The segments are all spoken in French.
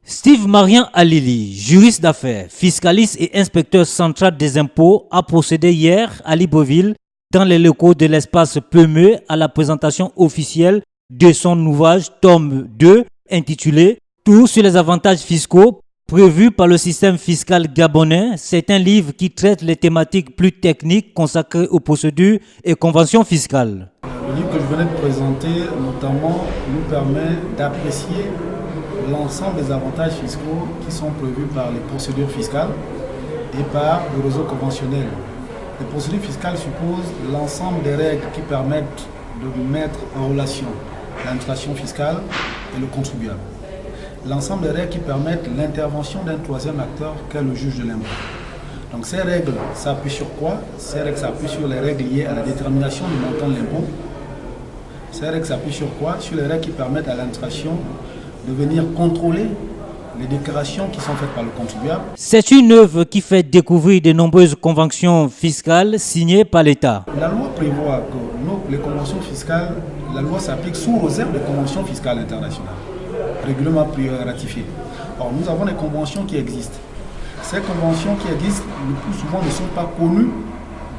Steve Marian Alili, juriste d'affaires, fiscaliste et inspecteur central des impôts, a procédé hier à Libreville, dans les locaux de l'espace Pemeux, à la présentation officielle de son ouvrage tome 2 intitulé « Tout sur les avantages fiscaux prévus par le système fiscal gabonais ». C'est un livre qui traite les thématiques plus techniques consacrées aux procédures et conventions fiscales. Le livre que je venais de présenter, notamment, nous permet d'apprécier l'ensemble des avantages fiscaux qui sont prévus par les procédures fiscales et par le réseau conventionnel. Les procédures fiscales supposent l'ensemble des règles qui permettent de mettre en relation l'administration fiscale et le contribuable. L'ensemble des règles qui permettent l'intervention d'un troisième acteur qu'est le juge de l'impôt. Donc ces règles s'appuient sur quoi? Ces règles s'appuient sur les règles liées à la détermination du montant de l'impôt. Ces règles s'appuient sur quoi? Sur les règles qui permettent à l'administration de venir contrôler les déclarations qui sont faites par le contribuable. C'est une œuvre qui fait découvrir de nombreuses conventions fiscales signées par l'État. La loi prévoit que les conventions fiscales, la loi s'applique sous réserve des conventions fiscales internationales, régulièrement ratifiées. Or, nous avons des conventions qui existent. Ces conventions qui existent, le plus souvent, ne sont pas connues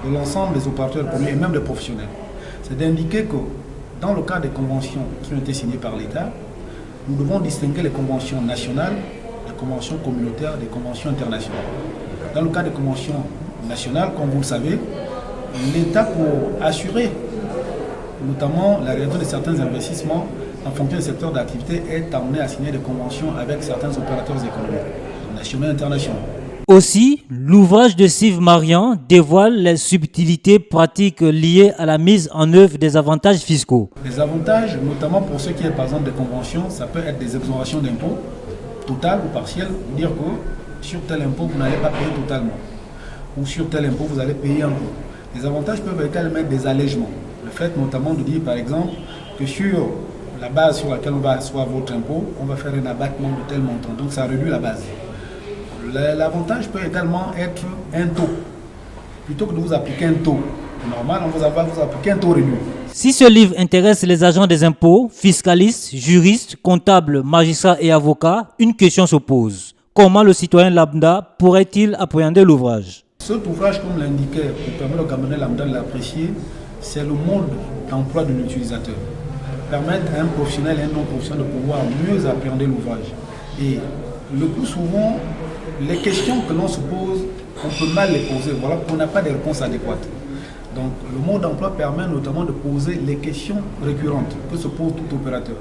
de l'ensemble des opérateurs économiques et même des professionnels. C'est d'indiquer que dans le cas des conventions qui ont été signées par l'État, nous devons distinguer les conventions nationales, les conventions communautaires, des conventions internationales. Dans le cas des conventions nationales, comme vous le savez, l'État, pour assurer notamment la réalisation de certains investissements en fonction des secteurs d'activité, est amené à signer des conventions avec certains opérateurs économiques, nationaux et internationaux. Aussi, l'ouvrage de Steve Marian dévoile les subtilités pratiques liées à la mise en œuvre des avantages fiscaux. Les avantages, notamment pour ce qui est par exemple des conventions, ça peut être des exonérations d'impôts, totales ou partielles, dire que sur tel impôt, vous n'allez pas payer totalement, ou sur tel impôt, vous allez payer un peu. Les avantages peuvent également être des allègements. Le fait notamment de dire par exemple que sur la base sur laquelle on va asseoir votre impôt, on va faire un abattement de tel montant, donc ça réduit la base. L'avantage peut également être un taux. Plutôt que de vous appliquer un taux normal, on va vous appliquer un taux réduit. Si ce livre intéresse les agents des impôts, fiscalistes, juristes, comptables, magistrats et avocats, une question se pose. Comment le citoyen lambda pourrait-il appréhender l'ouvrage? Cet ouvrage, comme l'indiquait, qui permet au Gabonais lambda de l'apprécier, c'est le mode d'emploi de l'utilisateur. Permettre à un professionnel et un non-professionnel de pouvoir mieux appréhender l'ouvrage. Et le plus souvent, les questions que l'on se pose, on peut mal les poser, voilà, qu'on n'a pas de réponse adéquate. Donc le mode d'emploi permet notamment de poser les questions récurrentes que se pose tout opérateur.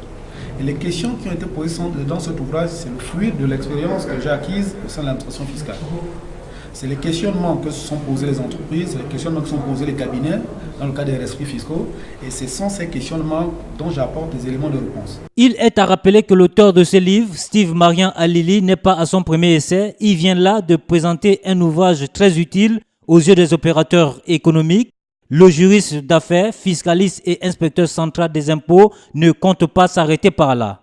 Et les questions qui ont été posées dans cet ouvrage, c'est le fruit de l'expérience que j'ai acquise au sein de l'administration fiscale. C'est les questionnements que se sont posés les entreprises, les questionnements que se sont posés les cabinets dans le cas des rescrits fiscaux. Et ce sont ces questionnements dont j'apporte des éléments de réponse. Il est à rappeler que l'auteur de ce livre, Steve Marian Alili, n'est pas à son premier essai. Il vient là de présenter un ouvrage très utile aux yeux des opérateurs économiques. Le juriste d'affaires, fiscaliste et inspecteur central des impôts ne compte pas s'arrêter par là.